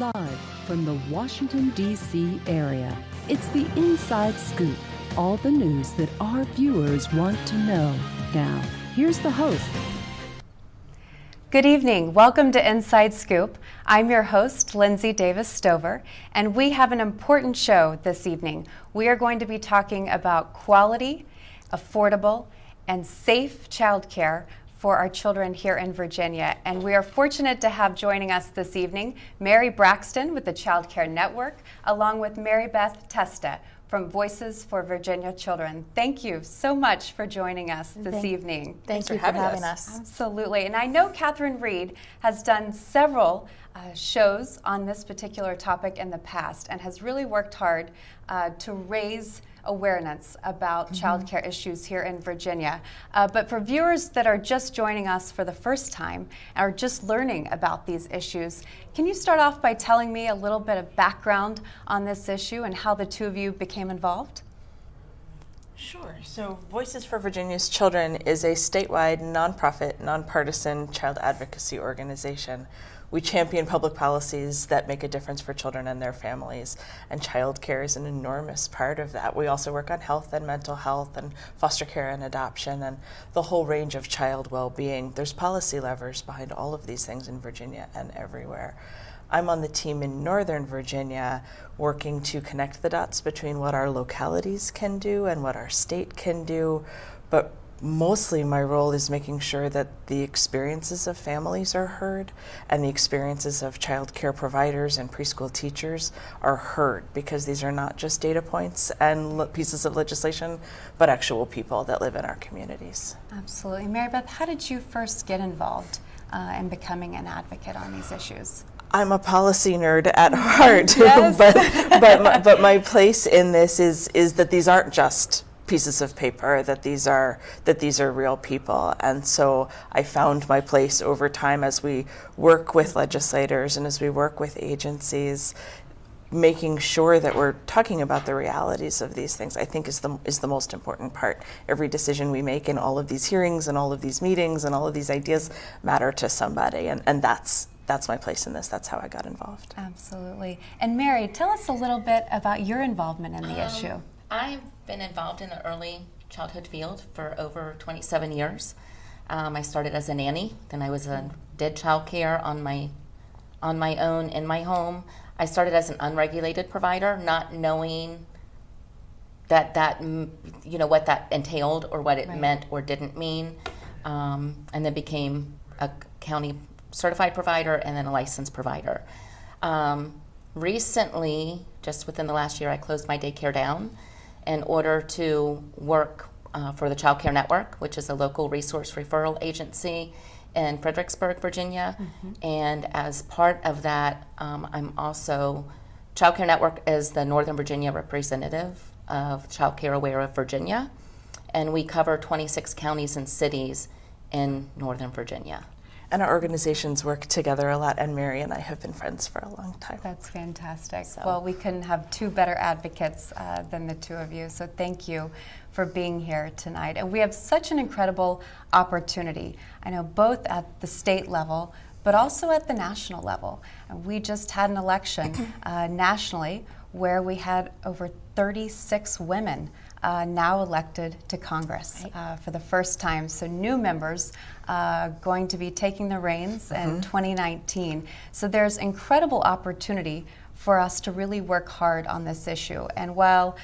Live from the Washington, D.C. area, it's the Inside Scoop. All the news that our viewers want to know. Now, here's the host. Good evening. Welcome to Inside Scoop. I'm your host, Lindsey Davis Stover, and we have an important show this evening. We are going to be talking about quality, affordable, and safe childcare for our children here in Virginia. And we are fortunate to have joining us this evening Mary Braxton with the Childcare Network, along with Mary Beth Testa from Voices for Virginia Children. Thank you so much for joining us this evening. Thank you for having us. Absolutely. And I know Catherine Reed has done several shows on this particular topic in the past and has really worked hard to raise awareness about childcare issues here in Virginia. But for viewers that are just joining us for the first time or just learning about these issues, can you start off by telling me a little bit of background on this issue and how the two of you became involved? Sure. So Voices for Virginia's Children is a statewide, nonprofit, nonpartisan child advocacy organization. We champion public policies that make a difference for children and their families, and child care is an enormous part of that. We also work on health and mental health and foster care and adoption and the whole range of child well-being. There's policy levers behind all of these things in Virginia and everywhere. I'm on the team in Northern Virginia working to connect the dots between what our localities can do and what our state can do, but mostly my role is making sure that the experiences of families are heard and the experiences of child care providers and preschool teachers are heard, because these are not just data points and pieces of legislation, but actual people that live in our communities. Absolutely. Mary Beth, how did you first get involved in becoming an advocate on these issues? I'm a policy nerd at heart, Yes. but my place in this is that these aren't just pieces of paper, that these are real people. And so I found my place over time as we work with legislators and as we work with agencies, making sure that we're talking about the realities of these things, I think is the most important part. Every decision we make in all of these hearings and all of these meetings and all of these ideas matter to somebody, and that's my place in this. That's how I got involved. Absolutely. And Mary, tell us a little bit about your involvement in the issue. I've been involved in the early childhood field for over 27 years. I started as a nanny, then I did childcare on my own in my home. I started as an unregulated provider, not knowing that what that entailed or what it meant or didn't mean, and then became a county certified provider and then a licensed provider. Recently, just within the last year, I closed my daycare down in order to work for the Childcare Network, which is a local resource referral agency in Fredericksburg, Virginia. And as part of that, I'm also, Childcare Network is the Northern Virginia representative of Childcare Aware of Virginia, and we cover 26 counties and cities in Northern Virginia. And our organizations work together a lot, and Mary and I have been friends for a long time. That's fantastic. Well, we couldn't have two better advocates than the two of you, so thank you for being here tonight. And we have such an incredible opportunity, I know, both at the state level, but also at the national level. And we just had an election nationally where we had over 36 women now elected to Congress for the first time. So new members going to be taking the reins in 2019. So there's incredible opportunity for us to really work hard on this issue. And while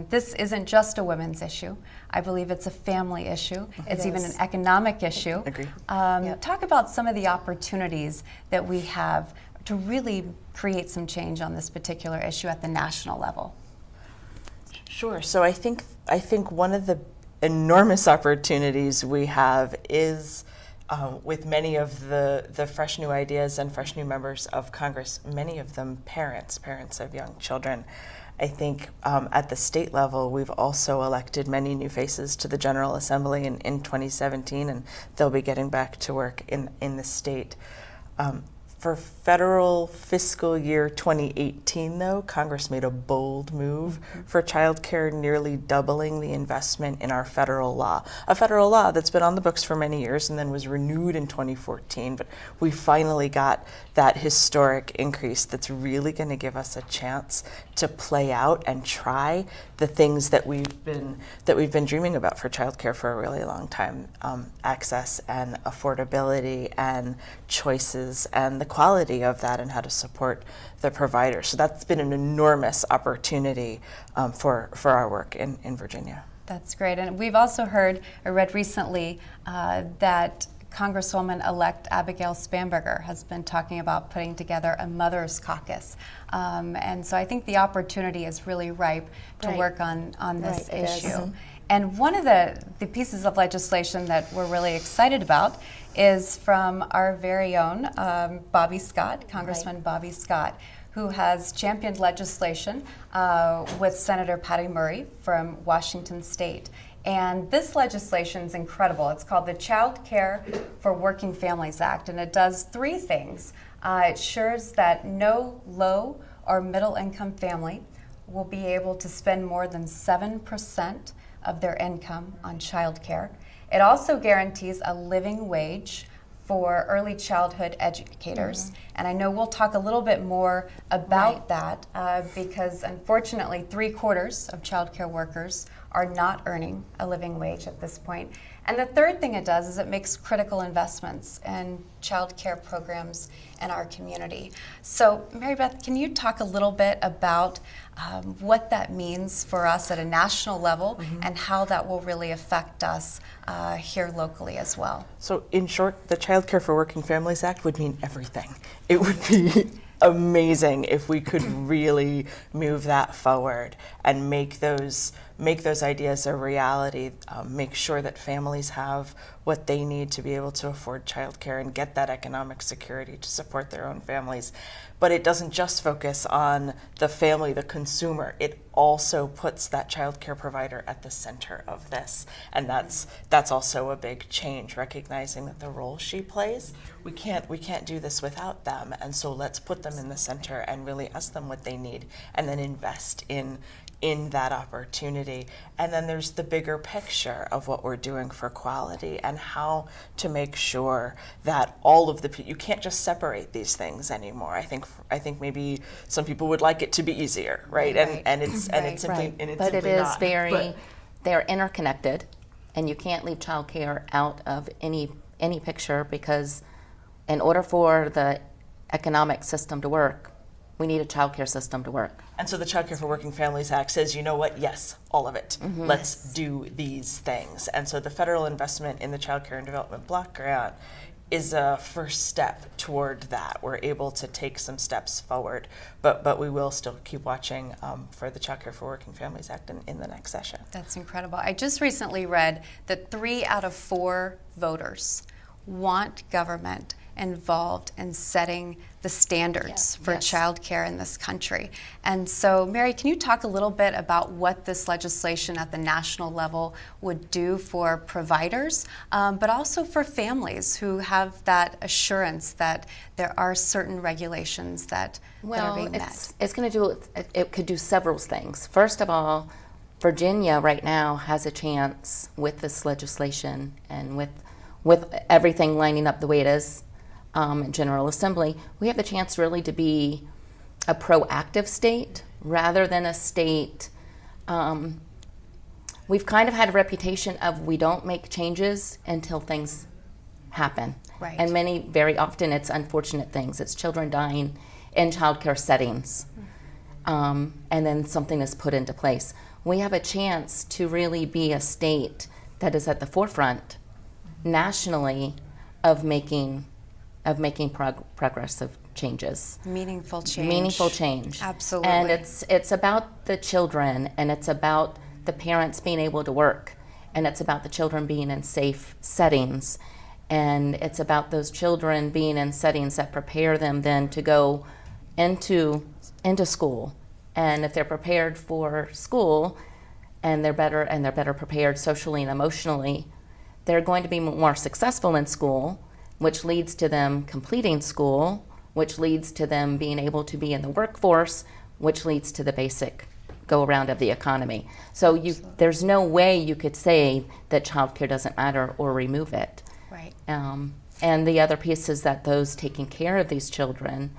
this isn't just a women's issue, I believe it's a family issue. It's even an economic issue. Agree. Talk about some of the opportunities that we have to really create some change on this particular issue at the national level. Sure. So I think one of the enormous opportunities we have is with many of the fresh new ideas and fresh new members of Congress, many of them parents of young children. I think at the state level, we've also elected many new faces to the General Assembly in 2017, and they'll be getting back to work in the state. For federal fiscal year 2018, though, Congress made a bold move for childcare, nearly doubling the investment in our federal law. A federal law that's been on the books for many years and then was renewed in 2014, but we finally got that historic increase that's really going to give us a chance to play out and try the things that we've been dreaming about for childcare for a really long time: access and affordability and choices and the quality of that and how to support the provider. So that's been an enormous opportunity for our work in Virginia. That's great. And we've also heard or read recently that Congresswoman-elect Abigail Spanberger has been talking about putting together a mother's caucus. And so I think the opportunity is really ripe to work on this issue. And one of the pieces of legislation that we're really excited about is from our very own Bobby Scott, Congressman Bobby Scott, who has championed legislation with Senator Patty Murray from Washington State. And this legislation is incredible. It's called the Childcare for Working Families Act, and it does three things. It ensures that no low or middle income family will be able to spend more than 7% of their income on childcare. It also guarantees a living wage for early childhood educators. And I know we'll talk a little bit more about that because unfortunately 3/4 of childcare workers are not earning a living wage at this point. And the third thing it does is it makes critical investments in childcare programs in our community. So Mary Beth, can you talk a little bit about what that means for us at a national level and how that will really affect us here locally as well? So in short, the Childcare for Working Families Act would mean everything. It would be amazing if we could really move that forward and make those ideas a reality, make sure that families have what they need to be able to afford childcare and get that economic security to support their own families. But it doesn't just focus on the family, the consumer. It also puts that childcare provider at the center of this. And that's also a big change, recognizing that the role she plays, we can't do this without them. And so let's put them in the center and really ask them what they need and then invest in that opportunity. And then there's the bigger picture of what we're doing for quality and how to make sure that all of you can't just separate these things anymore. I think maybe some people would like it to be easier, right? And it's simply but it is not. They're interconnected, and you can't leave childcare out of any picture, because in order for the economic system to work, we need a childcare system to work. And so the Childcare for Working Families Act says, you know what, yes, all of it. Let's do these things. And so the federal investment in the Childcare and Development Block Grant is a first step toward that. We're able to take some steps forward, but we will still keep watching for the Childcare for Working Families Act in the next session. That's incredible. I just recently read that 3 out of 4 voters want government involved in setting the standards for childcare in this country. And so, Mary, can you talk a little bit about what this legislation at the national level would do for providers, but also for families who have that assurance that there are certain regulations that are being met? It could do several things. First of all, Virginia right now has a chance with this legislation and with everything lining up the way it is, General Assembly, we have the chance really to be a proactive state rather than a state. We've kind of had a reputation of we don't make changes until things happen. Right. And very often it's unfortunate things. It's children dying in childcare settings. And then something is put into place. We have a chance to really be a state that is at the forefront nationally of making progressive changes. Meaningful change. Absolutely. And it's about the children, and it's about the parents being able to work, and it's about the children being in safe settings, and it's about those children being in settings that prepare them then to go into school. And if they're prepared for school and they're better prepared socially and emotionally, they're going to be more successful in school, which leads to them completing school which leads to them being able to be in the workforce, which leads to the basic go around of the economy. So there's no way you could say that childcare doesn't matter or remove it. Right. And the other piece is that those taking care of these children,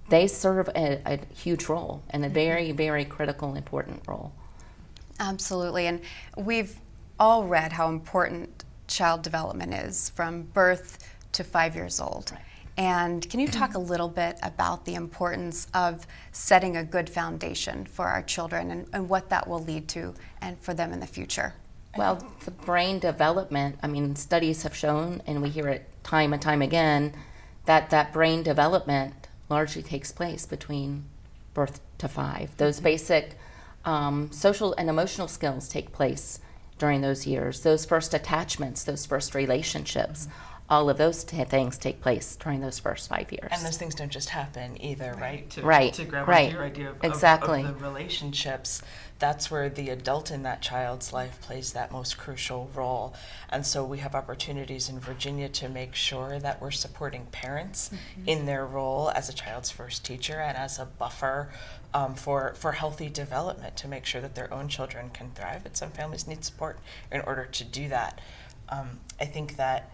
they serve a huge role and a very, very critical, important role. Absolutely. And we've all read how important child development is from birth to 5 years old. Right. And can you talk a little bit about the importance of setting a good foundation for our children and what that will lead to and for them in the future? Well, the brain development, I mean, studies have shown, and we hear it time and time again, that brain development largely takes place between birth to 5. Those basic social and emotional skills take place during those years. Those first attachments, those first relationships, all of those things take place during those first 5 years. And those things don't just happen either, right? To grab right. onto your idea of Exactly. of the relationships, that's where the adult in that child's life plays that most crucial role. And so we have opportunities in Virginia to make sure that we're supporting parents in their role as a child's first teacher and as a buffer for healthy development, to make sure that their own children can thrive. And some families need support in order to do that. I think that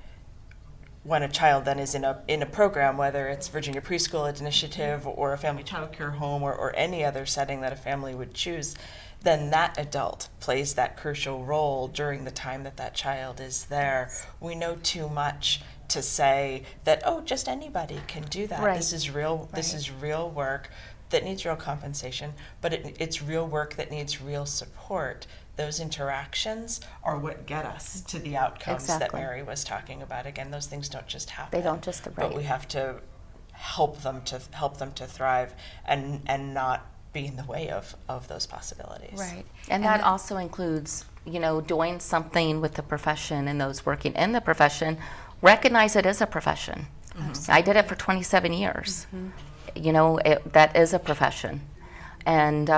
when a child then is in a program, whether it's Virginia Preschool Initiative or a family child care home or any other setting that a family would choose, then that adult plays that crucial role during the time that that child is there. We know too much to say that, oh, just anybody can do that. Right. This is real. This is real work that needs real compensation, but it's real work that needs real support. Those interactions are what get us to the outcomes that Exactly. Mary was talking about. Again, those things don't just happen. They don't just, But right. we have to help them to thrive and not be in the way of those possibilities. Right. And that also includes, doing something with the profession and those working in the profession, recognize it is a profession. I did it for 27 years. That is a profession. And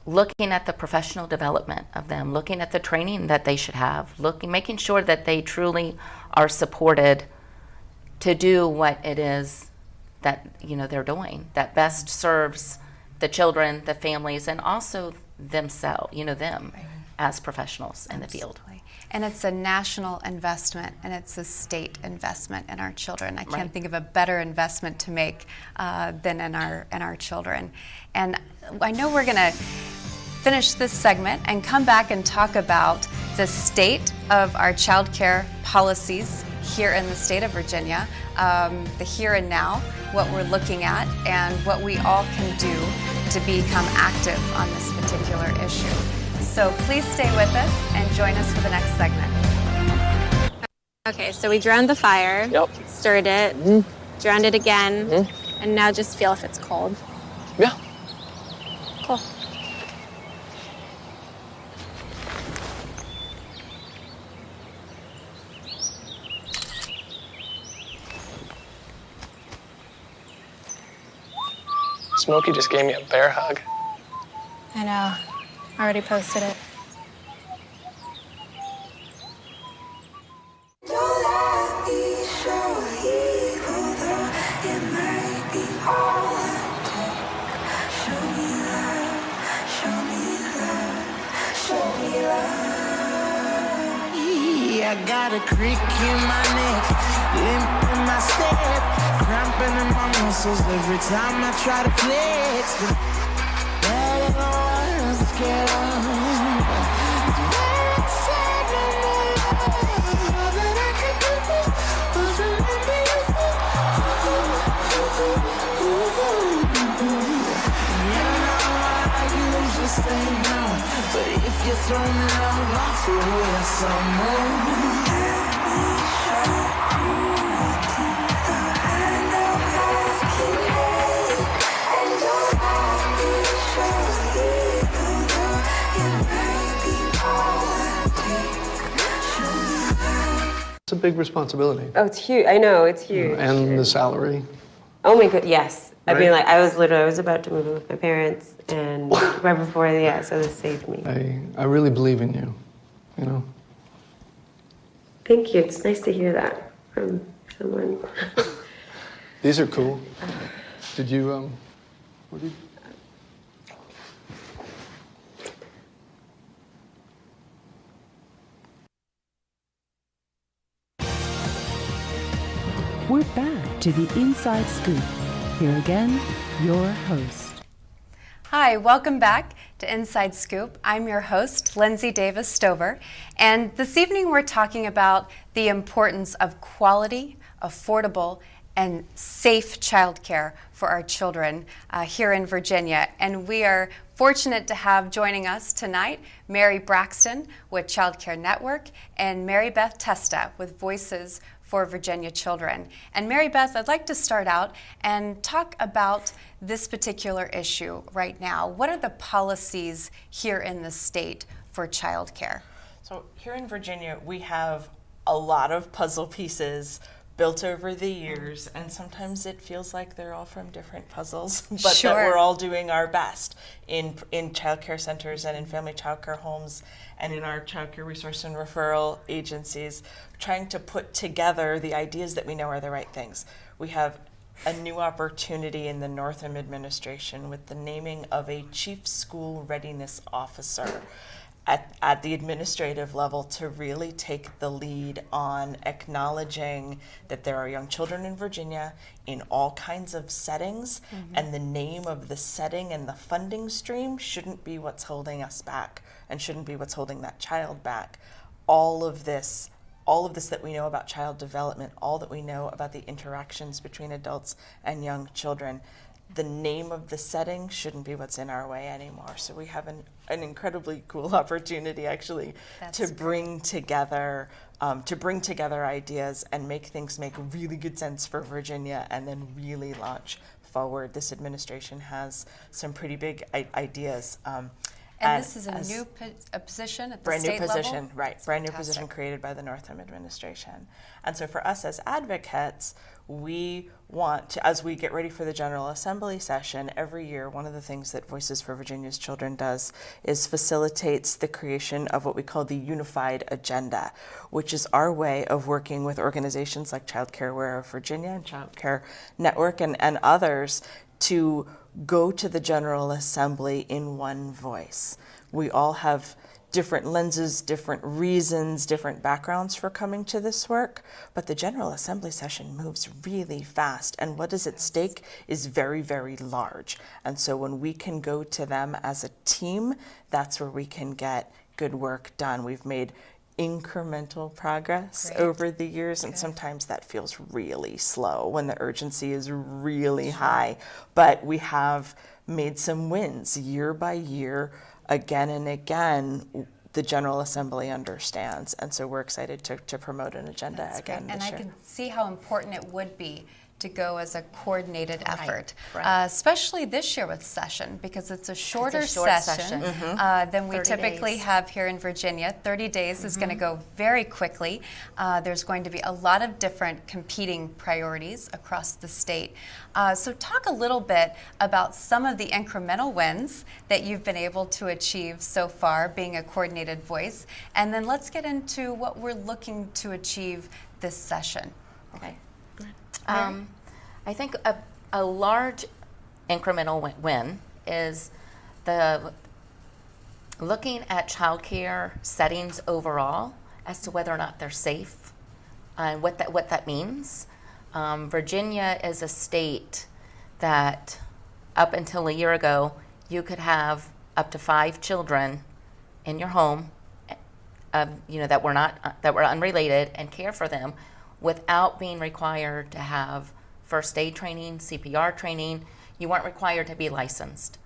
looking at the professional development of them, looking at the training that they should have, making sure that they truly are supported to do what it is that they're doing that best serves the children, the families, and also themselves, them as professionals in the field. And it's a national investment, and it's a state investment in our children. I can't think of a better investment to make than in our children. And I know we're going to finish this segment and come back and talk about the state of our child care policies here in the state of Virginia, the here and now, what we're looking at, and what we all can do to become active on this particular issue. So please stay with us and join us for the next segment. Okay, so we drowned the fire, stirred it, drowned it again, and now just feel if it's cold. Yeah. Cool. Smokey just gave me a bear hug. I know. I already posted it. I got a creak in my neck, limp in my step, cramping in my muscles every time I try to flex. But I don't wanna get but if you throw me love, I'll throw you some more. It's a big responsibility. Oh, it's huge. I know, it's huge. And the salary. Oh my god, yes. I mean, Right? like, I was about to move in with my parents, and right before, so this saved me. I really believe in you, Thank you. It's nice to hear that from someone. These are cool. Did you, what did We're back to the Inside Scoop. Here again, your host. Hi, welcome back to Inside Scoop. I'm your host, Lindsey Davis Stover, and this evening we're talking about the importance of quality, affordable, and safe childcare for our children here in Virginia. And we are fortunate to have joining us tonight Mary Braxton with Childcare Network and Mary Beth Testa with Voices for Virginia Children. And Mary Beth, I'd like to start out and talk about this particular issue right now. What are the policies here in the state for childcare? So here in Virginia, we have a lot of puzzle pieces built over the years, and sometimes it feels like they're all from different puzzles, but Sure. that we're all doing our best in childcare centers and in family childcare homes and in our childcare resource and referral agencies, trying to put together the ideas that we know are the right things. We have a new opportunity in the Northam administration with the naming of a chief school readiness officer at the administrative level to really take the lead on acknowledging that there are young children in Virginia in all kinds of settings, and the name of the setting and the funding stream shouldn't be what's holding us back and shouldn't be what's holding that child back. All of this that we know about child development, all that we know about the interactions between adults and young children, the name of the setting shouldn't be what's in our way anymore. So we have an incredibly cool opportunity actually to bring together ideas and make things make really good sense for Virginia and then really launch forward. This administration has some pretty big ideas. And this is a new position at the state level? Brand new position, right. Brand new Fantastic. position created by the Northam administration. And so for us as advocates, we want to, as we get ready for the General Assembly session every year, one of the things that Voices for Virginia's Children does is facilitates the creation of what we call the Unified Agenda, which is our way of working with organizations like Childcare of Virginia and Childcare Network and others to go to the General Assembly in one voice. We all have different lenses, different reasons, different backgrounds for coming to this work, but the General Assembly session moves really fast, and what is at stake is very, very large. And so when we can go to them as a team, that's where we can get good work done. We've made incremental progress over the years, and sometimes that feels really slow when the urgency is really high. But we have made some wins year by year, again and again. The General Assembly understands, and so we're excited to promote an agenda again this year. And I can see how important it would be to go as a coordinated effort, right. Especially this year with session, because it's a shorter short session than we 30 typically days. have here in Virginia. 30 days is going to go very quickly. There's going to be a lot of different competing priorities across the state. So talk a little bit about some of the incremental wins that you've been able to achieve so far, being a coordinated voice, and then let's get into what we're looking to achieve this session. Okay. I think a large incremental win is the looking at childcare settings overall as to whether or not they're safe and what that means. Virginia is a state that up until a year ago you could have up to 5 children in your home, that were unrelated, and care for them without being required to have first aid training, CPR training. You weren't required to be licensed.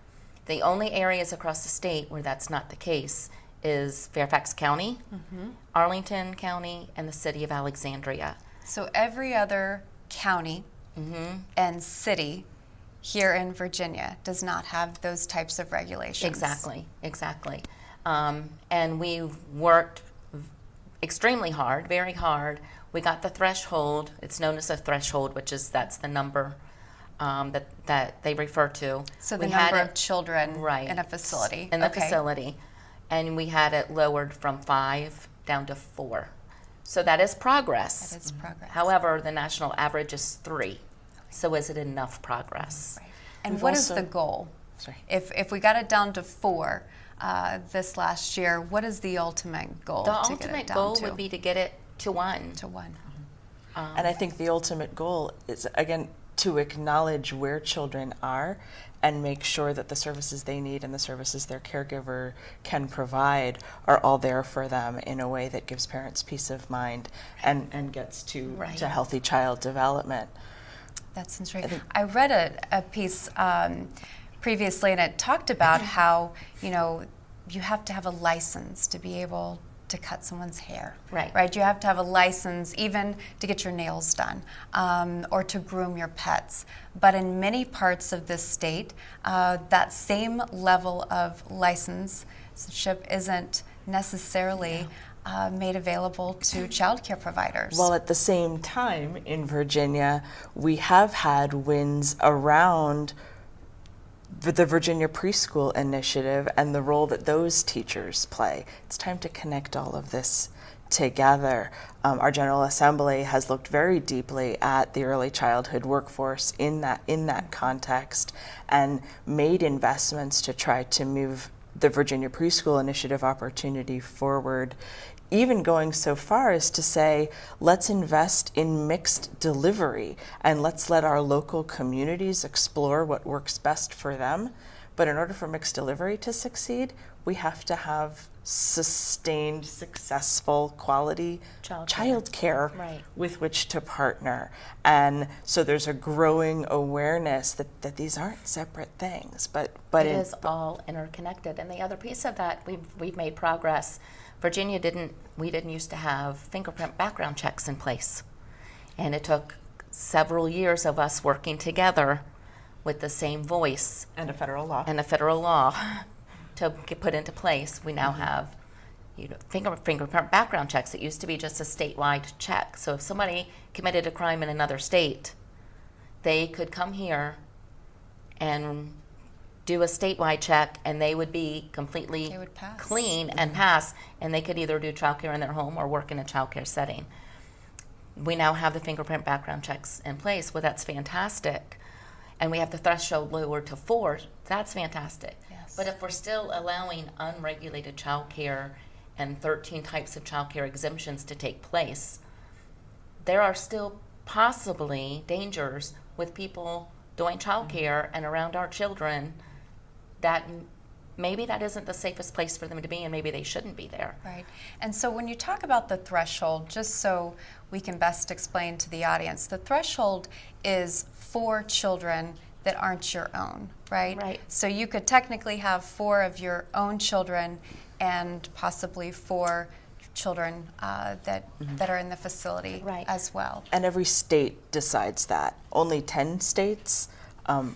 The only areas across the state where that's not the case is Fairfax County, Arlington County, and the city of Alexandria. So every other county and city here in Virginia does not have those types of regulations. Exactly. And we've worked extremely hard, very hard. We got the threshold. It's known as a threshold, that's the number that they refer to. So the number of children in a facility. In the facility. And we had it lowered from 5 down to 4. So that is progress. That is progress. However, the national average is 3. So is it enough progress? Right. And We've what is also- the goal? Sorry. If we got it down to 4 this last year, what is the ultimate goal? The to get ultimate it down goal to? would be to get it to 1. To 1. And I think the ultimate goal is, again, to acknowledge where children are and make sure that the services they need and the services their caregiver can provide are all there for them in a way that gives parents peace of mind and gets to Right. healthy child development. That's interesting. I read a piece previously, and it talked about how, you have to have a license to be able to cut someone's hair. Right. You have to have a license even to get your nails done or to groom your pets. But in many parts of this state, that same level of licenseship isn't necessarily made available to childcare providers. While at the same time in Virginia, we have had wins around the Virginia Preschool Initiative and the role that those teachers play. It's time to connect all of this together. Our General Assembly has looked very deeply at the early childhood workforce in that context and made investments to try to move the Virginia Preschool Initiative opportunity forward, even going so far as to say, let's invest in mixed delivery and let's let our local communities explore what works best for them. But in order for mixed delivery to succeed, we have to have sustained, successful, quality childcare Right. with which to partner. And so there's a growing awareness that these aren't separate things, but It is all interconnected. And the other piece of that, we've made progress. Virginia we didn't used to have fingerprint background checks in place. And it took several years of us working together with the same voice and a federal law. To get put into place. We now have fingerprint background checks. It used to be just a statewide check. So if somebody committed a crime in another state, they could come here and do a statewide check, and they would be completely They would pass. clean and pass, and they could either do childcare in their home or work in a childcare setting. We now have the fingerprint background checks in place. Well, that's fantastic. And we have the threshold lowered to 4. That's fantastic. Yes. But if we're still allowing unregulated childcare and 13 types of childcare exemptions to take place, there are still possibly dangers with people doing childcare and around our children that maybe that isn't the safest place for them to be, and maybe they shouldn't be there. Right. And so when you talk about the threshold, just so we can best explain to the audience, the threshold is for children that aren't your own, right? Right. So you could technically have 4 of your own children and possibly 4 children that are in the facility Right. as well. And every state decides that. Only 10 states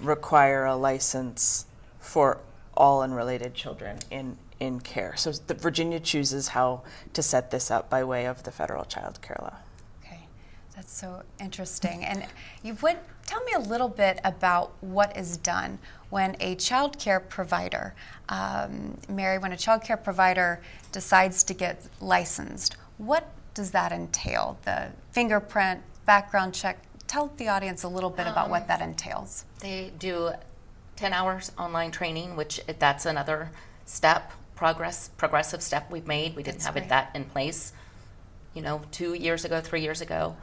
require a license for all unrelated children in care. So Virginia chooses how to set this up by way of the federal child care law. Okay, that's so interesting. And tell me a little bit about what is done when a child care provider, Mary, when a child care provider decides to get licensed. What does that entail? The fingerprint, background check. Tell the audience a little bit about what that entails. They do 10 hours online training, which that's another step, progressive step we've made. We didn't That's have great. that in place, 2 years ago, 3 years ago.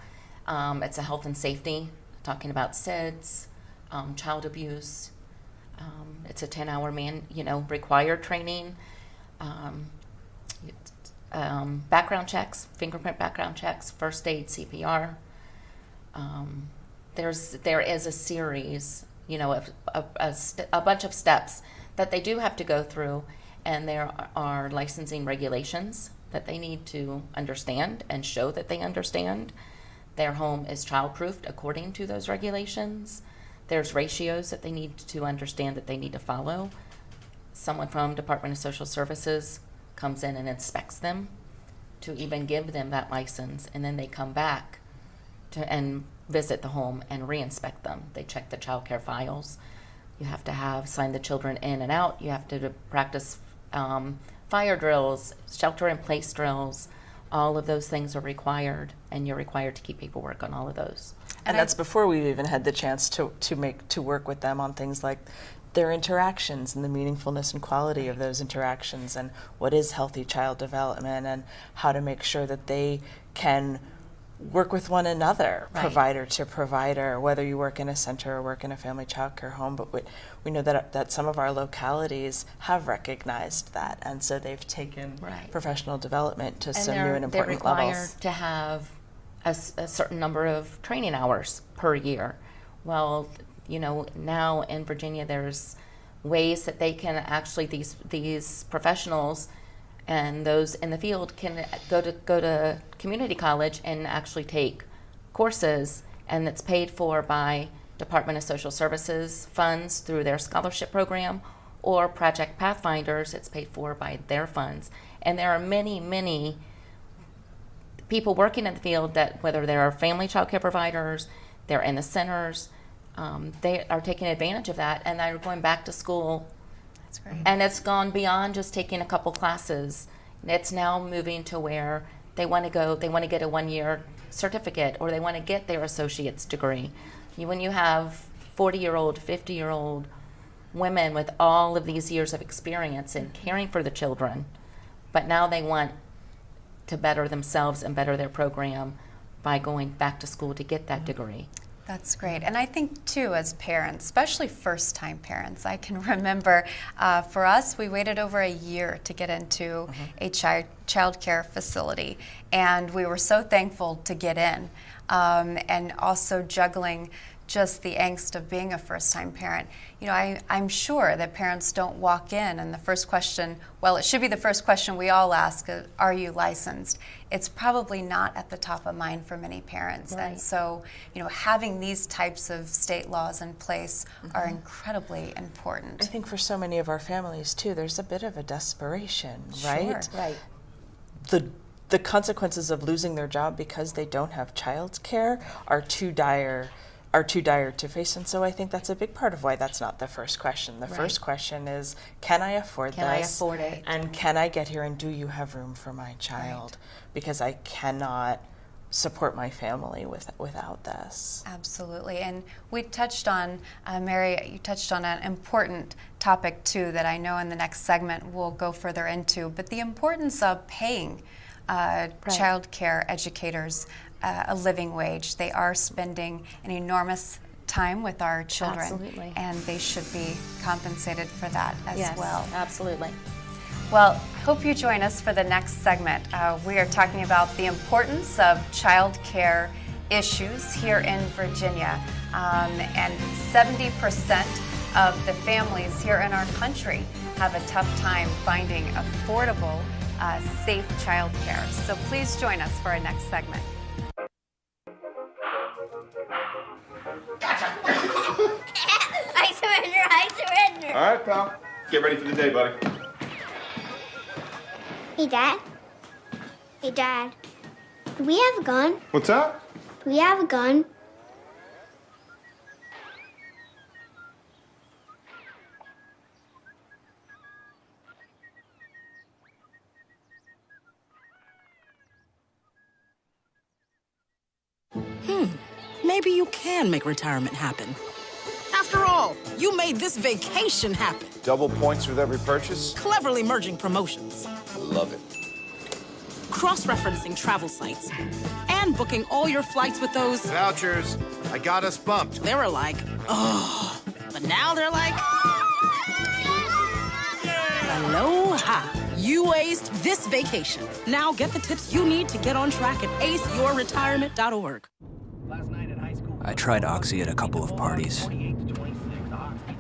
It's a health and safety, talking about SIDS, child abuse. It's a 10-hour required training. Background checks, fingerprint background checks, first aid, CPR. There is a series, of a bunch of steps that they do have to go through, and there are licensing regulations that they need to understand and show that they understand. Their home is child-proofed according to those regulations. There's ratios that they need to understand that they need to follow. Someone from Department of Social Services comes in and inspects them to even give them that license, and then they come back and visit the home and re-inspect them. They check the child care files. You have to sign the children in and out. You have to practice fire drills, shelter in place drills, all of those things are required, and you're required to keep paperwork on all of those. And that's before we've even had the chance to work with them on things like their interactions and the meaningfulness and quality of those interactions, and what is healthy child development, and how to make sure that they can work with one another, Right. provider to provider, whether you work in a center or work in a family child care home. But we know that some of our localities have recognized that, and so they've taken Right. professional development to And some new and important they're required levels. to have a certain number of training hours per year. Well, you know, now in Virginia, there's ways that they can actually, these professionals and those in the field can go to community college and actually take courses, and it's paid for by Department of Social Services funds through their scholarship program, or Project Pathfinders, it's paid for by their funds. And there are many, many people working in the field that, whether they're family child care providers, they're in the centers, they are taking advantage of that, and they're going back to school. That's great. And it's gone beyond just taking a couple classes. It's now moving to where they want to get a 1-year certificate, or they want to get their associate's degree. When you have 40-year-old, 50-year-old women with all of these years of experience in caring for the children, but now they want to better themselves and better their program by going back to school to get that degree. That's great. And I think, too, as parents, especially first-time parents, I can remember for us, we waited over a year to get into a child care facility. And we were so thankful to get in, and also juggling just the angst of being a first-time parent. You know, I'm sure that parents don't walk in and the first question, well, it should be the first question we all ask, are you licensed? It's probably not at the top of mind for many parents. Right. And so, you know, having these types of state laws in place are incredibly important. I think for so many of our families too, there's a bit of a desperation, right? Sure. Right. The consequences of losing their job because they don't have child care are too dire to face, and so I think that's a big part of why that's not the first question. The first question is, can I afford this? Can I afford it? And can I get here, and do you have room for my child? Right. Because I cannot support my family without this. Absolutely. And we touched on, Mary, you touched on an important topic too that I know in the next segment we'll go further into, but the importance of paying child care educators a living wage. They are spending an enormous time with our children. Absolutely. And they should be compensated for that as well. Absolutely. Well, hope you join us for the next segment. We are talking about the importance of child care issues here in Virginia. And 70% of the families here in our country have a tough time finding affordable, safe child care. So please join us for our next segment. I surrender. All right, pal. Get ready for the day, buddy. Hey, Dad. Hey, Dad. Do we have a gun? What's that? Do we have a gun? Maybe you can make retirement happen. After all, you made this vacation happen. Double points with every purchase? Cleverly merging promotions. Love it. Cross-referencing travel sites. And booking all your flights with those... Vouchers. I got us bumped. They were like, oh. But now they're like... Aloha. You aced this vacation. Now get the tips you need to get on track at aceyourretirement.org. I tried Oxy at a couple of parties.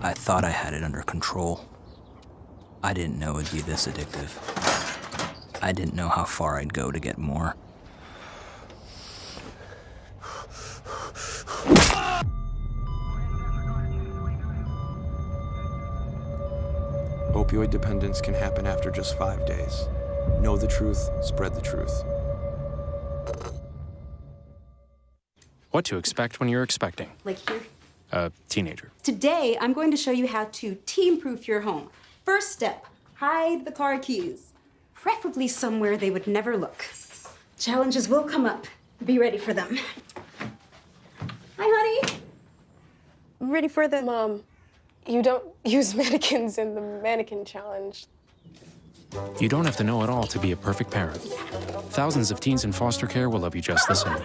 I thought I had it under control. I didn't know it'd be this addictive. I didn't know how far I'd go to get more. Opioid dependence can happen after just 5 days. Know the truth, spread the truth. What to expect when you're expecting. Like here? A teenager. Today, I'm going to show you how to teen-proof your home. First step, hide the car keys. Preferably somewhere they would never look. Challenges will come up. Be ready for them. Hi, honey. I'm ready for the... Mom, you don't use mannequins in the mannequin challenge. You don't have to know it all to be a perfect parent. Thousands of teens in foster care will love you just the same.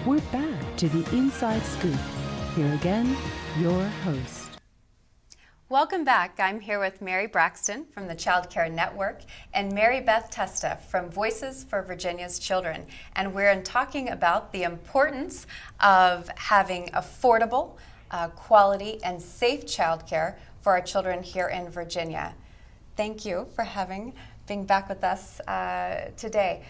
We're back to the Inside Scoop. Here again, your host. Welcome back. I'm here with Mary Braxton from the Childcare Network and Mary Beth Testa from Voices for Virginia's Children. And we're talking about the importance of having affordable, quality, and safe childcare for our children here in Virginia. Thank you for being back with us today.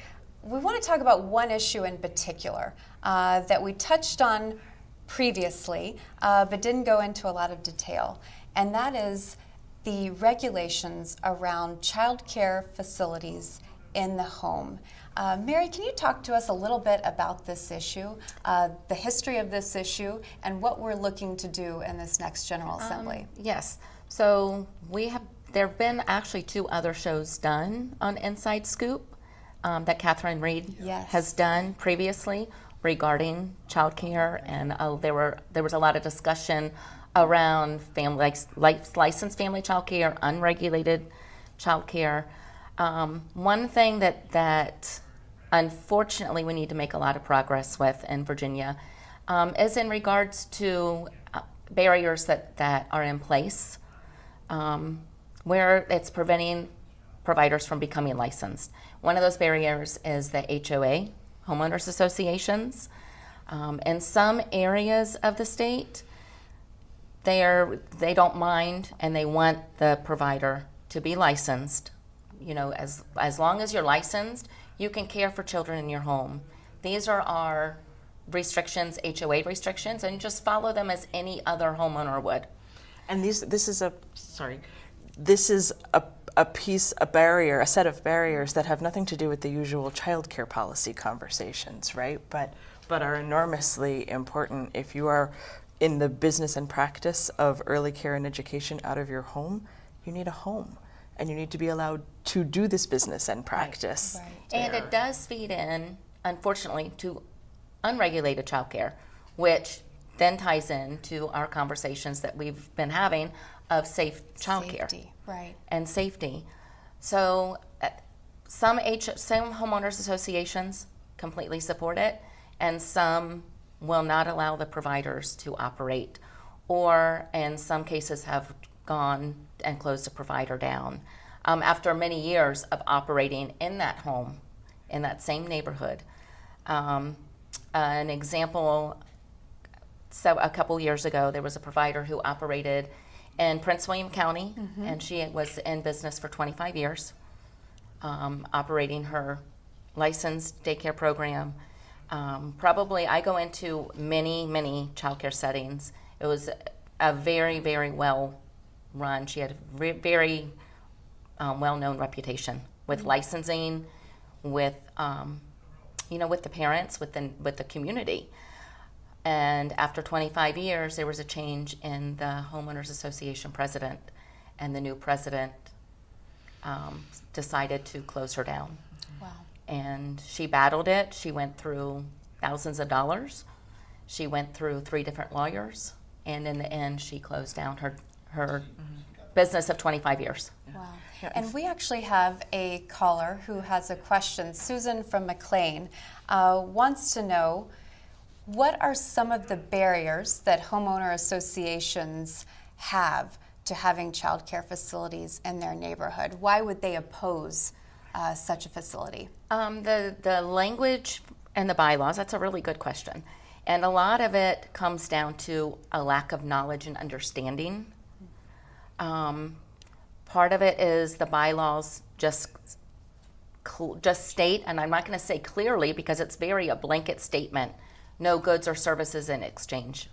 We want to talk about one issue in particular that we touched on previously, but didn't go into a lot of detail. And that is the regulations around child care facilities in the home. Mary, can you talk to us a little bit about this issue, the history of this issue, and what we're looking to do in this next General Assembly? Yes. So there have been actually 2 other shows done on Inside Scoop that Catherine Reed has done previously regarding child care, and there was a lot of discussion around licensed family child care, unregulated child care. One thing that unfortunately we need to make a lot of progress with in Virginia is in regards to barriers that are in place where it's preventing providers from becoming licensed. One of those barriers is the HOA, homeowners associations. In some areas of the state, they don't mind and they want the provider to be licensed. You know, as long as you're licensed, you can care for children in your home. These are our restrictions, HOA restrictions, and just follow them as any other homeowner would. And this is a barrier, a set of barriers that have nothing to do with the usual child care policy conversations, right? But are enormously important if you are in the business and practice of early care and education out of your home. You need a home, and you need to be allowed to do this business and practice. Right. And it does feed in, unfortunately, to unregulated childcare, which then ties into our conversations that we've been having of safe childcare. Safety, right. And safety. So some homeowners associations completely support it, and some will not allow the providers to operate, or in some cases have gone and closed a provider down after many years of operating in that home, in that same neighborhood. An example, so a couple years ago, there was a provider who operated in Prince William County, and she was in business for 25 years, operating her licensed daycare program. Probably, I go into many childcare settings. It was a very, very well run. She had a very well-known reputation with licensing, with with the parents, with the community. And after 25 years, there was a change in the homeowners association president, and the new president decided to close her down. Wow. And she battled it. She went through thousands of dollars. She went through 3 different lawyers, and in the end, she closed down her business of 25 years. Wow. And we actually have a caller who has a question. Susan from McLean wants to know, what are some of the barriers that homeowner associations have to having child care facilities in their neighborhood? Why would they oppose such a facility? The language and the bylaws, that's a really good question. And a lot of it comes down to a lack of knowledge and understanding. Part of it is the bylaws just state, and I'm not going to say clearly because it's a blanket statement, no goods or services in exchange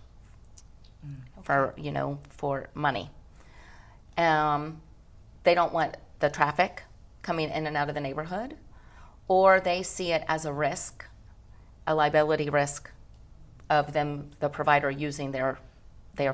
for money. They don't want the traffic coming in and out of the neighborhood, or they see it as a risk, a liability risk of the provider using their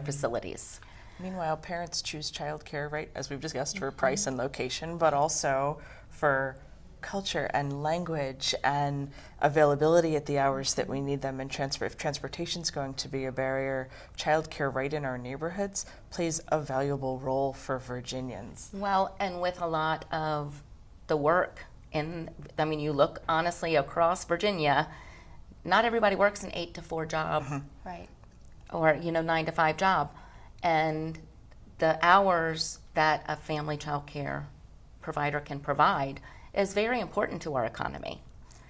facilities. Meanwhile, parents choose childcare, right, as we've discussed, for price and location, but also for culture and language and availability at the hours that we need them, and if transportation's going to be a barrier, childcare right in our neighborhoods plays a valuable role for Virginians. Well, and with a lot of the work you look honestly across Virginia, not everybody works an 8 to 4 job, right? Or 9 to 5 job, and the hours that a family child care provider can provide is very important to our economy.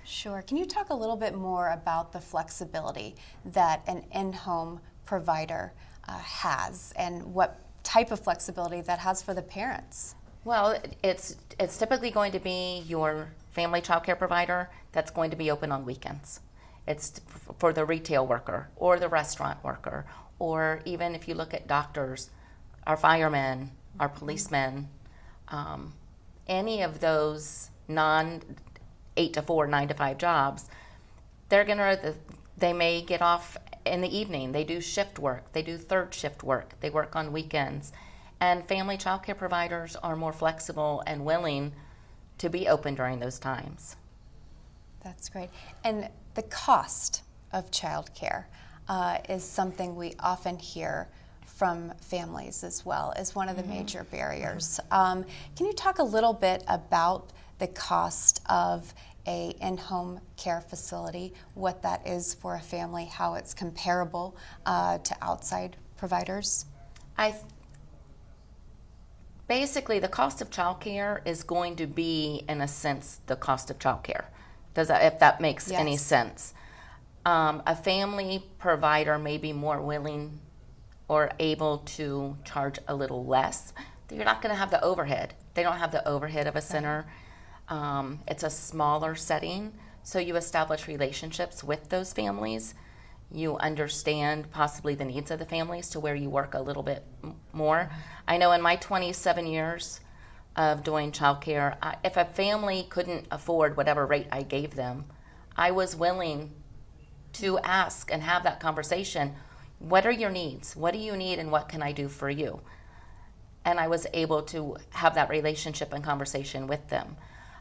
Sure. Can you talk a little bit more about the flexibility that an in-home provider has, and what type of flexibility that has for the parents? Well, it's typically going to be your family child care provider that's going to be open on weekends. It's for the retail worker or the restaurant worker, or even if you look at doctors, our firemen, our policemen, any of those non-8 to 4, 9 to 5 jobs, they may get off in the evening. They do shift work. They do third shift work. They work on weekends. And family child care providers are more flexible and willing to be open during those times. That's great. And the cost of childcare is something we often hear from families as well as one of the major barriers. Can you talk a little bit about the cost of a in-home care facility, what that is for a family, how it's comparable to outside providers? Basically, the cost of childcare is going to be, in a sense, the cost of childcare. If that makes any sense. A family provider may be more willing or able to charge a little less. You're not going to have the overhead. They don't have the overhead of a center. It's a smaller setting, so you establish relationships with those families. You understand possibly the needs of the families to where you work a little bit more. I know in my 27 years of doing childcare, if a family couldn't afford whatever rate I gave them, I was willing to ask and have that conversation. What are your needs? What do you need, and what can I do for you? And I was able to have that relationship and conversation with them.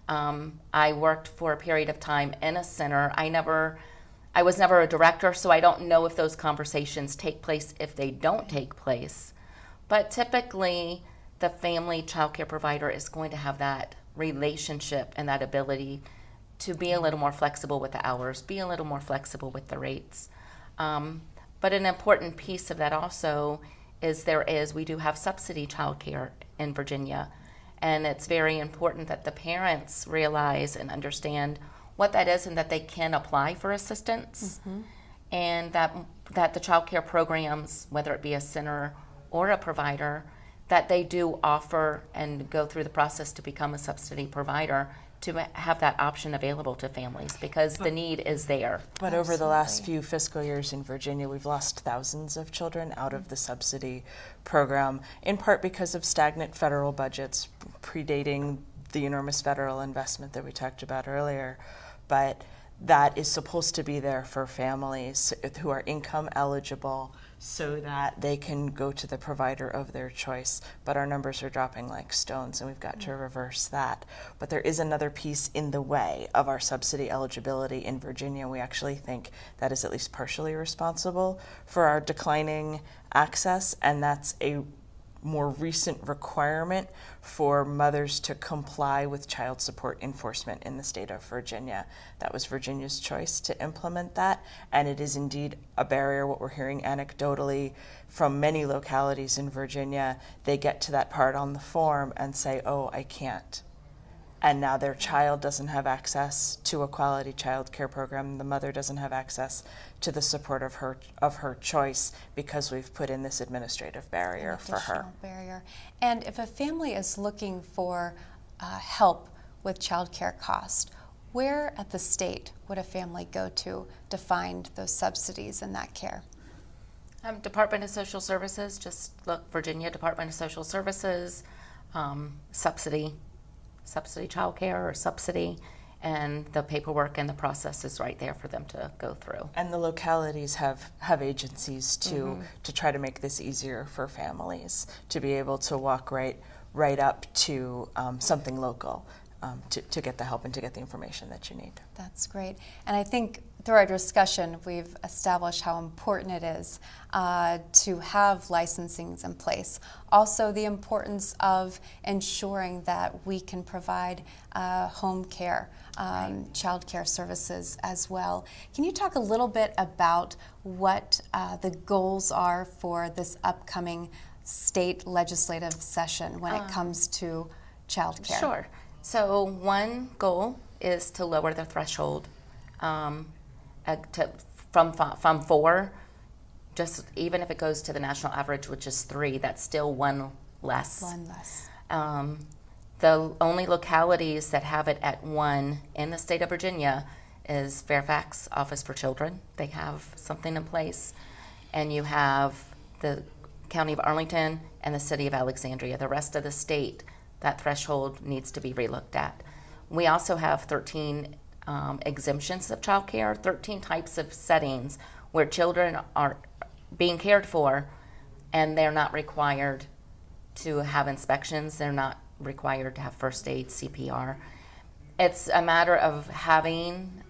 I worked for a period of time in a center. I was never a director, so I don't know if those conversations take place, if they don't take place. But typically, the family child care provider is going to have that relationship and that ability to be a little more flexible with the hours, be a little more flexible with the rates. But an important piece of that also is we do have subsidy child care in Virginia. And it's very important that the parents realize and understand what that is, and that they can apply for assistance, and that the child care programs, whether it be a center or a provider, that they do offer and go through the process to become a subsidy provider, to have that option available to families, because the need is there. But over the last few fiscal years in Virginia, we've lost thousands of children out of the subsidy program, in part because of stagnant federal budgets predating the enormous federal investment that we talked about earlier. But that is supposed to be there for families who are income eligible so that they can go to the provider of their choice. But our numbers are dropping like stones, and we've got to reverse that. But there is another piece in the way of our subsidy eligibility in Virginia. We actually think that is at least partially responsible for our declining access, and that's a more recent requirement for mothers to comply with child support enforcement in the state of Virginia. That was Virginia's choice to implement that, and it is indeed a barrier. What we're hearing anecdotally from many localities in Virginia, they get to that part on the form and say, oh, I can't. And now their child doesn't have access to a quality child care program. The mother doesn't have access to the support of her choice, because we've put in this administrative barrier for her. Barrier. And if a family is looking for help with child care cost, where at the state would a family go to find those subsidies and that care? Department of Social Services, just look Virginia Department of Social Services, subsidy child care or subsidy, and the paperwork and the process is right there for them to go through. And the localities have agencies to try to make this easier for families to be able to walk right up to something local. to get the help and to get the information that you need. That's great. And I think through our discussion, we've established how important it is to have licensings in place. Also, the importance of ensuring that we can provide home care, child care services as well. Can you talk a little bit about what the goals are for this upcoming state legislative session when it comes to child care? Sure. So one goal is to lower the threshold from 4. Just even if it goes to the national average, which is 3, that's still one less. One less. The only localities that have it at 1 in the state of Virginia is Fairfax Office for Children. They have something in place. And you have the County of Arlington and the City of Alexandria. The rest of the state, that threshold needs to be relooked at. We also have 13 exemptions of child care, 13 types of settings where children are being cared for and they're not required to have inspections. They're not required to have first aid, CPR. It's a matter of having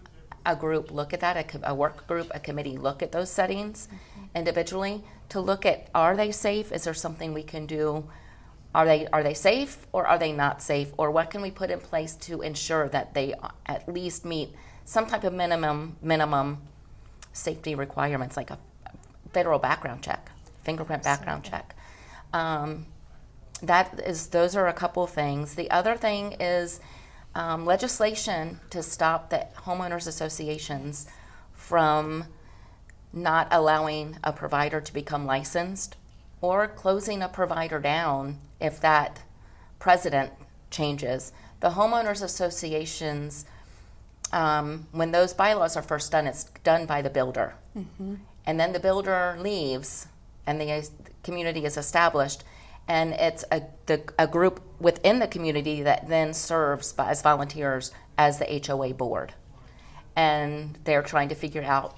a group look at that, a work group, a committee look at those settings individually to look at, are they safe? Is there something we can do? Are they safe or are they not safe? Or what can we put in place to ensure that they at least meet some type of minimum safety requirements, like a federal background check, fingerprint background check. Those are a couple things. The other thing is legislation to stop the homeowners associations from not allowing a provider to become licensed or closing a provider down if that precedent changes. The homeowners associations, when those bylaws are first done, it's done by the builder. And then the builder leaves and the community is established, and it's a group within the community that then serves as volunteers as the HOA board. And they're trying to figure out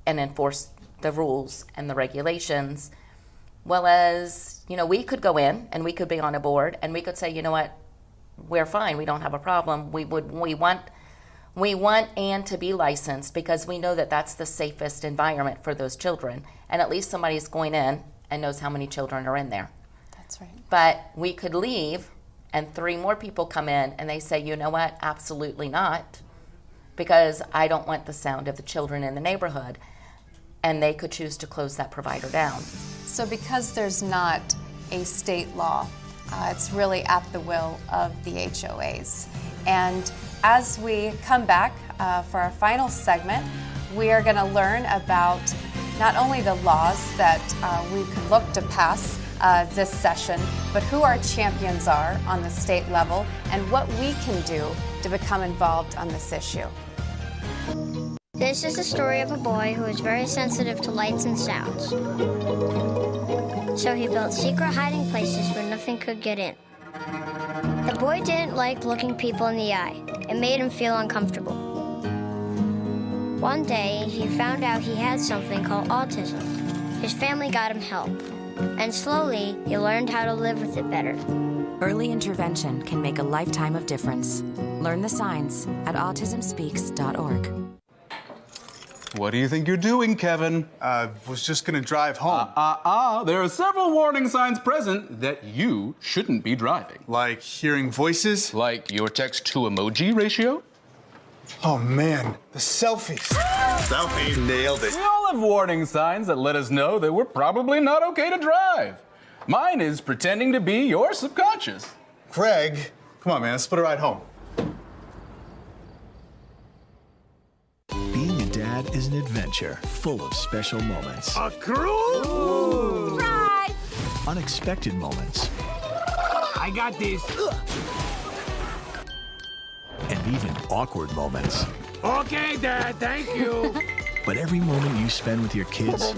and enforce the rules and the regulations. Well, as you know, we could go in and we could be on a board and we could say, you know what, we're fine, we don't have a problem. We want Anne to be licensed because we know that that's the safest environment for those children, and at least somebody's going in and knows how many children are in there. That's right. But we could leave and 3 more people come in and they say, you know what, absolutely not, because I don't want the sound of the children in the neighborhood, and they could choose to close that provider down. So because there's not a state law, it's really at the will of the HOAs. And as we come back for our final segment, we are going to learn about not only the laws that we could look to pass this session, but who our champions are on the state level and what we can do to become involved on this issue. This is the story of a boy who was very sensitive to lights and sounds. So he built secret hiding places where nothing could get in. The boy didn't like looking people in the eye. It made him feel uncomfortable. One day, he found out he had something called autism. His family got him help, and slowly, he learned how to live with it better. Early intervention can make a lifetime of difference. Learn the signs at autismspeaks.org. What do you think you're doing, Kevin? Was just gonna drive home. There are several warning signs present that you shouldn't be driving. Like hearing voices? Like your text-to-emoji ratio? Oh man, the selfies. Selfie. Nailed it. We all have warning signs that let us know that we're probably not okay to drive. Mine is pretending to be your subconscious. Craig, come on man, let's split a ride home. Being a dad is an adventure full of special moments. A cruise? Surprise! Unexpected moments. I got this. And even awkward moments. Okay, Dad, thank you. But every moment you spend with your kids,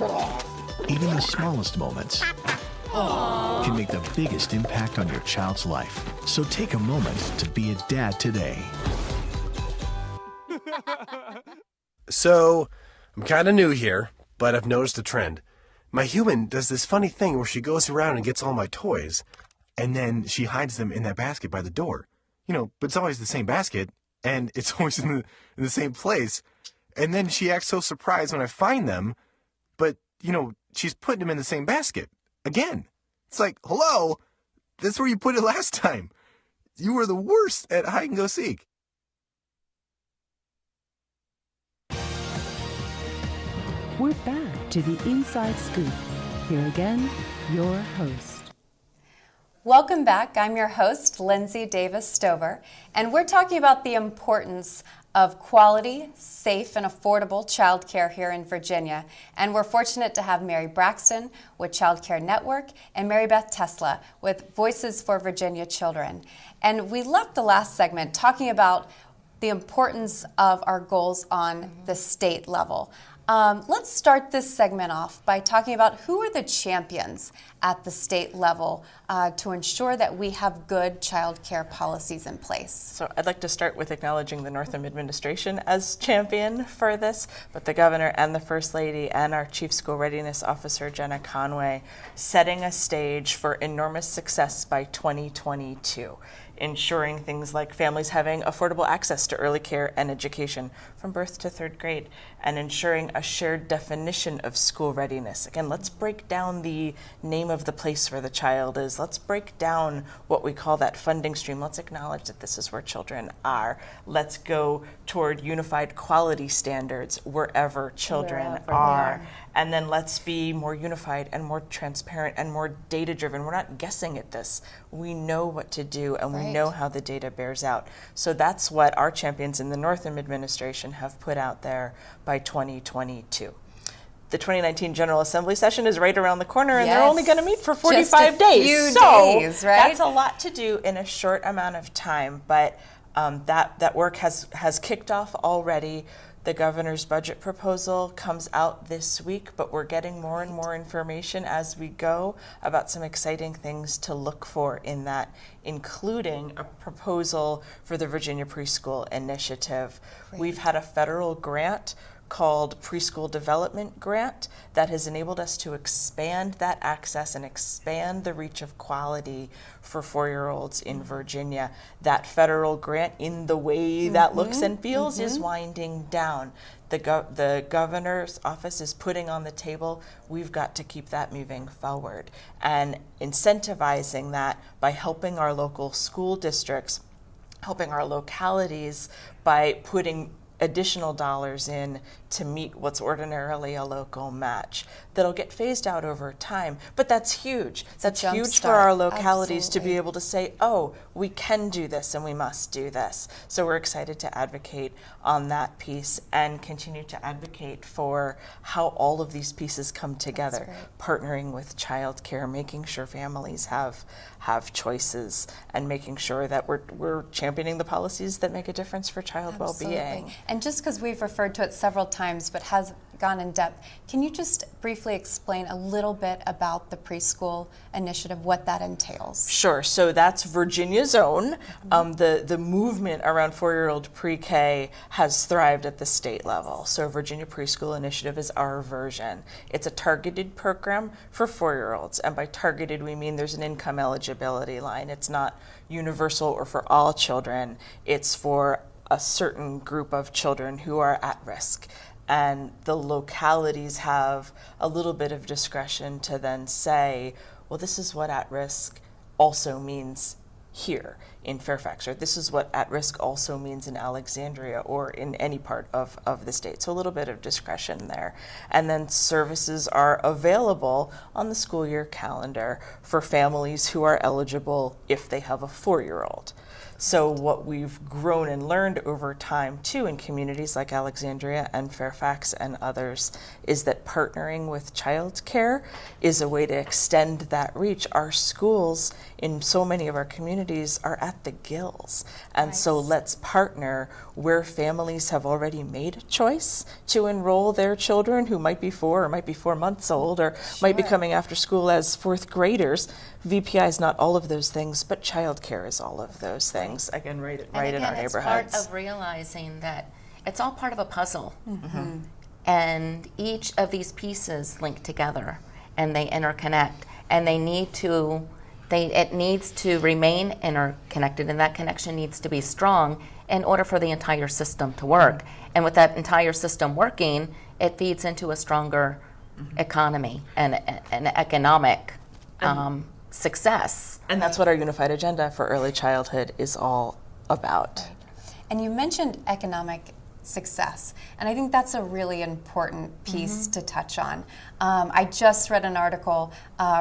even the smallest moments, can make the biggest impact on your child's life. So take a moment to be a dad today. So, I'm kind of new here, but I've noticed a trend. My human does this funny thing where she goes around and gets all my toys, and then she hides them in that basket by the door. but it's always the same basket, and it's always in the same place. And then she acts so surprised when I find them, but, she's putting them in the same basket again. It's like, hello, that's where you put it last time. You were the worst at hide and go seek. We're back to the Inside Scoop. Here again, your host. Welcome back. I'm your host, Lindsey Davis Stover, and we're talking about the importance of quality, safe, and affordable childcare here in Virginia. And we're fortunate to have Mary Braxton with Childcare Network and Mary Beth Testa with Voices for Virginia Children. And we left the last segment talking about the importance of our goals on the state level. Let's start this segment off by talking about who are the champions at the state level to ensure that we have good child care policies in place. So I'd like to start with acknowledging the Northam administration as champion for this, but the governor and the First Lady and our Chief School Readiness Officer, Jenna Conway, setting a stage for enormous success by 2022. Ensuring things like families having affordable access to early care and education from birth to third grade, and ensuring a shared definition of school readiness. Again, let's break down the name of the place where the child is. Let's break down what we call that funding stream. Let's acknowledge that this is where children are. Let's go toward unified quality standards wherever children are. And then let's be more unified and more transparent and more data-driven. We're not guessing at this. We know what to do, and we know how the data bears out. So that's what our champions in the Northam administration have put out there by 2022. The 2019 General Assembly session is right around the corner, and they're only going to meet for 45 days. Days, right? That's a lot to do in a short amount of time, but that work has kicked off already. The governor's budget proposal comes out this week, but we're getting more and more information as we go about some exciting things to look for in that, including a proposal for the Virginia Preschool Initiative. We've had a federal grant called Preschool Development Grant that has enabled us to expand that access and expand the reach of quality for 4-year-olds in Virginia. That federal grant, in the way that looks and feels, is winding down. The governor's office is putting on the table, we've got to keep that moving forward and incentivizing that by helping our local school districts, helping our localities by putting additional dollars in to meet what's ordinarily a local match. That'll get phased out over time, but that's huge. That's huge for our localities to be able to say, oh, we can do this and we must do this. So we're excited to advocate on that piece and continue to advocate for how all of these pieces come together, partnering with childcare, making sure families have choices, and making sure that we're championing the policies that make a difference for child well-being. And just because we've referred to it several times but has gone in depth, can you just briefly explain a little bit about the preschool initiative, what that entails? Sure. So that's Virginia's own. The movement around 4-year-old pre-K has thrived at the state level. So Virginia Preschool Initiative is our version. It's a targeted program for 4-year-olds. And by targeted, we mean there's an income eligibility line. It's not universal or for all children. It's for a certain group of children who are at risk. And the localities have a little bit of discretion to then say, well, this is what at risk also means here in Fairfax, or this is what at risk also means in Alexandria or in any part of the state. So a little bit of discretion there. And then services are available on the school year calendar for families who are eligible if they have a 4-year-old. So what we've grown and learned over time, too, in communities like Alexandria and Fairfax and others, is that partnering with childcare is a way to extend that reach. Our schools in so many of our communities are at the gills. And so let's partner where families have already made a choice to enroll their children who might be 4 or might be 4 months old or might be coming after school as 4th graders. VPI is not all of those things, but childcare is all of those things. Again, right in our neighborhoods. It's part of realizing that it's all part of a puzzle. And each of these pieces link together and they interconnect, and they need to It needs to remain interconnected, and that connection needs to be strong in order for the entire system to work. And with that entire system working, it feeds into a stronger economy and economic success. And that's what our unified agenda for early childhood is all about. Right. And you mentioned economic success, and I think that's a really important piece to touch on. I just read an article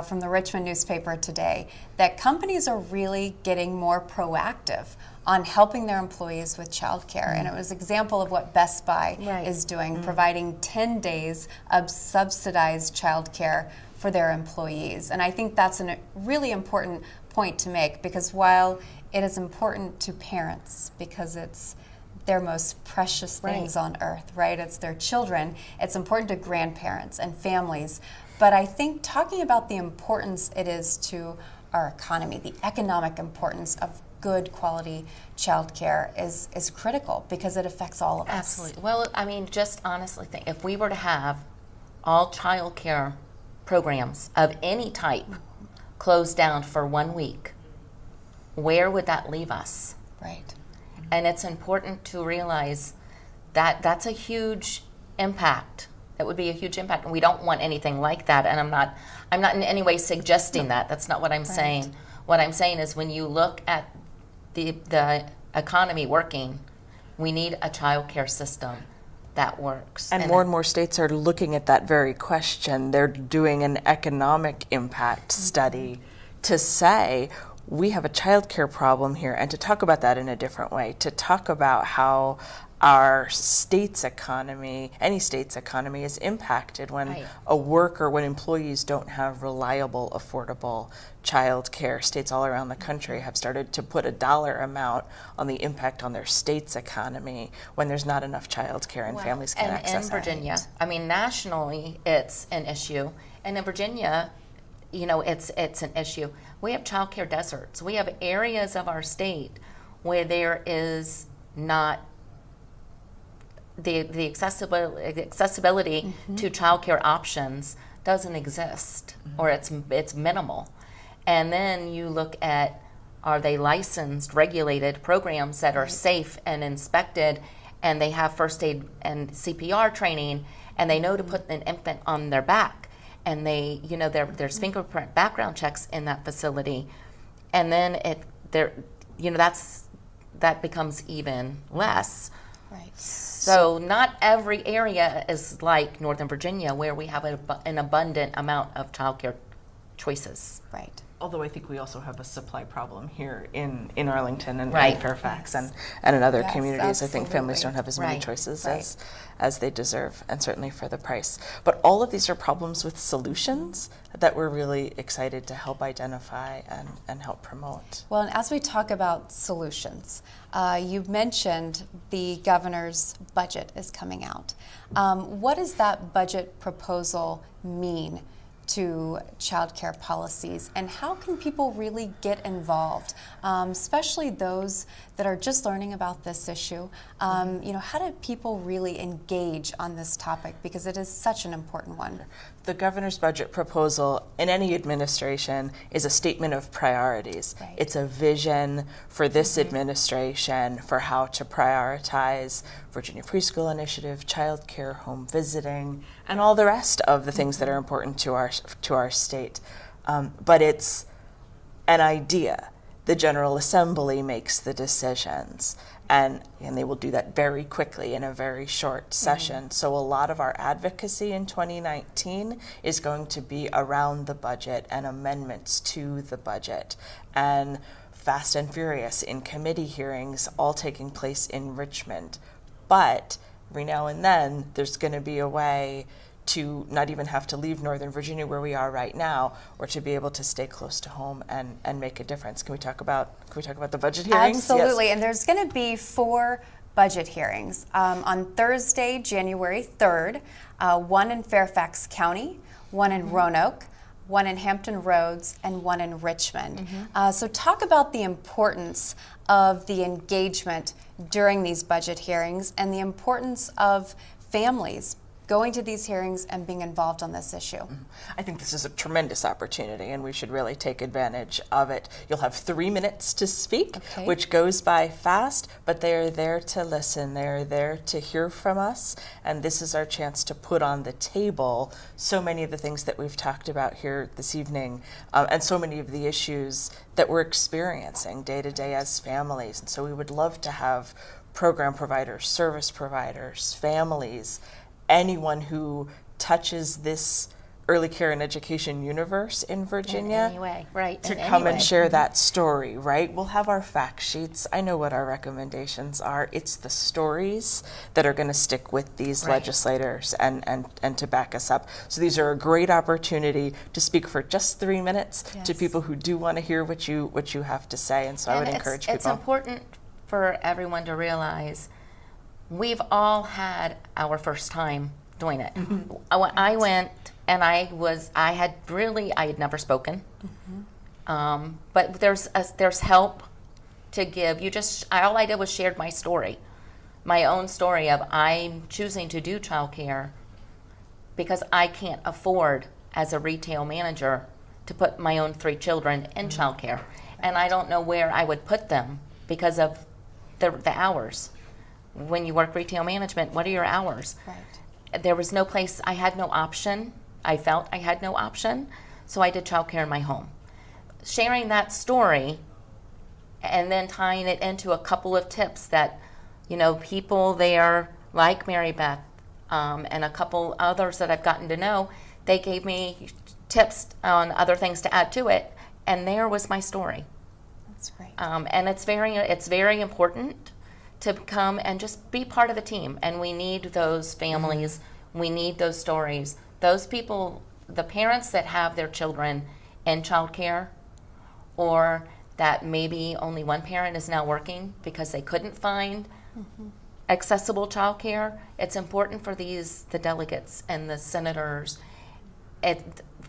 from the Richmond newspaper today that companies are really getting more proactive on helping their employees with childcare, and it was an example of what Best Buy is doing, providing 10 days of subsidized childcare for their employees. And I think that's a really important point to make, because while it is important to parents, because it's their most precious things on earth, right? It's their children. It's important to grandparents and families. But I think talking about the importance it is to our economy, the economic importance of good quality childcare is critical, because it affects all of us. Absolutely. Well, I mean, just honestly think, if we were to have all childcare programs of any type closed down for 1 week, where would that leave us? Right. And it's important to realize that that's a huge impact. It would be a huge impact, and we don't want anything like that. And I'm not in any way suggesting that. That's not what I'm saying. What I'm saying is, when you look at the economy working, we need a child care system that works. And more states are looking at that very question. They're doing an economic impact study to say, we have a child care problem here, and to talk about that in a different way, to talk about how our state's economy, any state's economy, is impacted when when employees don't have reliable, affordable child care. States all around the country have started to put a dollar amount on the impact on their state's economy when there's not enough child care and families can access it. And in Virginia, I mean, nationally, it's an issue. And in Virginia, you know, it's an issue. We have child care deserts. We have areas of our state where there is not the accessibility to child care options doesn't exist, or it's minimal. And then you look at, are they licensed, regulated programs that are safe and inspected, and they have first aid and CPR training, and they know to put an infant on their back, and they, you know, there's fingerprint background checks in that facility, and then that becomes even less. Right. So not every area is like Northern Virginia, where we have an abundant amount of childcare choices. Right. Although I think we also have a supply problem here in Arlington and Right. in Fairfax and in other Yes, communities. I think families absolutely. don't have as many Right. choices as they deserve, and certainly for the price. But all of these are problems with solutions that we're really excited to help identify and help promote. Well, and as we talk about solutions, you mentioned the governor's budget is coming out. What does that budget proposal mean to child care policies, and how can people really get involved, especially those that are just learning about this issue? You know, how do people really engage on this topic, because it is such an important one? The governor's budget proposal in any administration is a statement of priorities. Right. It's a vision for this administration for how to prioritize Virginia Preschool Initiative, child care, home visiting, and all the rest of the things that are important to our state. But it's an idea. The General Assembly makes the decisions, and they will do that very quickly in a very short session. So a lot of our advocacy in 2019 is going to be around the budget and amendments to the budget, and fast and furious in committee hearings, all taking place in Richmond. But every now and then, there's going to be a way to not even have to leave Northern Virginia, where we are right now, or to be able to stay close to home and make a difference. Can we talk about the budget hearings? Absolutely, Yes. and there's going to be 4 budget hearings on Thursday, January 3rd, one in Fairfax County, one in Roanoke, one in Hampton Roads, and one in Richmond. So talk about the importance of the engagement during these budget hearings, and the importance of families going to these hearings and being involved on this issue? I think this is a tremendous opportunity, and we should really take advantage of it. You'll have 3 minutes to speak, which goes by fast, but they're there to listen. They're there to hear from us, and this is our chance to put on the table so many of the things that we've talked about here this evening, and so many of the issues that we're experiencing day to day as families. And so we would love to have program providers, service providers, families, anyone who touches this early care and education universe in Virginia In any way, right, to in any come and way. share that story, right? We'll have our fact sheets. I know what our recommendations are. It's the stories that are going to stick with these legislators and to back us up. So these are a great opportunity to speak for just 3 minutes to people who do want to hear what you have to say. And so I would encourage people. It's important for everyone to realize we've all had our first time doing it. When I went and I had never spoken, but there's help to give. All I did was shared my story, my own story of I'm choosing to do childcare because I can't afford as a retail manager to put my own 3 children in childcare, and I don't know where I would put them because of the hours. When you work retail management, what are your hours? Right. There was no place, I had no option. I felt I had no option, so I did childcare in my home. Sharing that story and then tying it into a couple of tips that, people there like Mary Beth and a couple others that I've gotten to know, they gave me tips on other things to add to it, and there was my story. That's great. And it's very important to come and just be part of the team. And we need those families. We need those stories. Those people, the parents that have their children in childcare, or that maybe only one parent is now working because they couldn't find accessible childcare. It's important for the delegates and the senators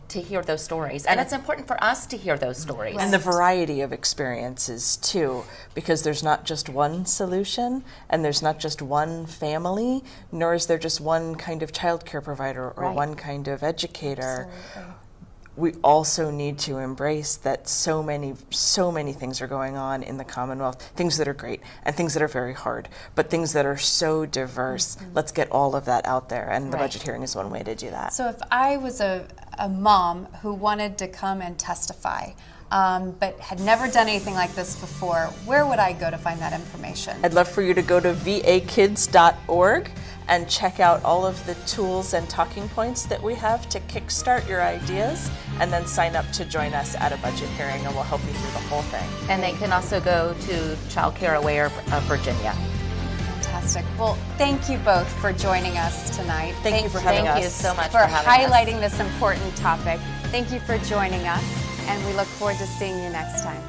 to hear those stories. And it's important for us to hear those stories. And the variety of experiences, too, because there's not just one solution, and there's not just one family, nor is there just one kind of childcare provider or one kind of educator. Absolutely. We also need to embrace that so many things are going on in the Commonwealth, things that are great and things that are very hard, but things that are so diverse. Let's get all of that out there, and the budget hearing is one way to do that. So if I was a mom who wanted to come and testify, but had never done anything like this before, where would I go to find that information? I'd love for you to go to vakids.org and check out all of the tools and talking points that we have to kickstart your ideas, and then sign up to join us at a budget hearing, and we'll help you through the whole thing. And they can also go to Childcare Aware of Virginia. Fantastic. Well, thank you both for joining us tonight. Thank you for having us. Thank you so much for having highlighting this important topic. Thank you for joining us, and we look forward to seeing you next time.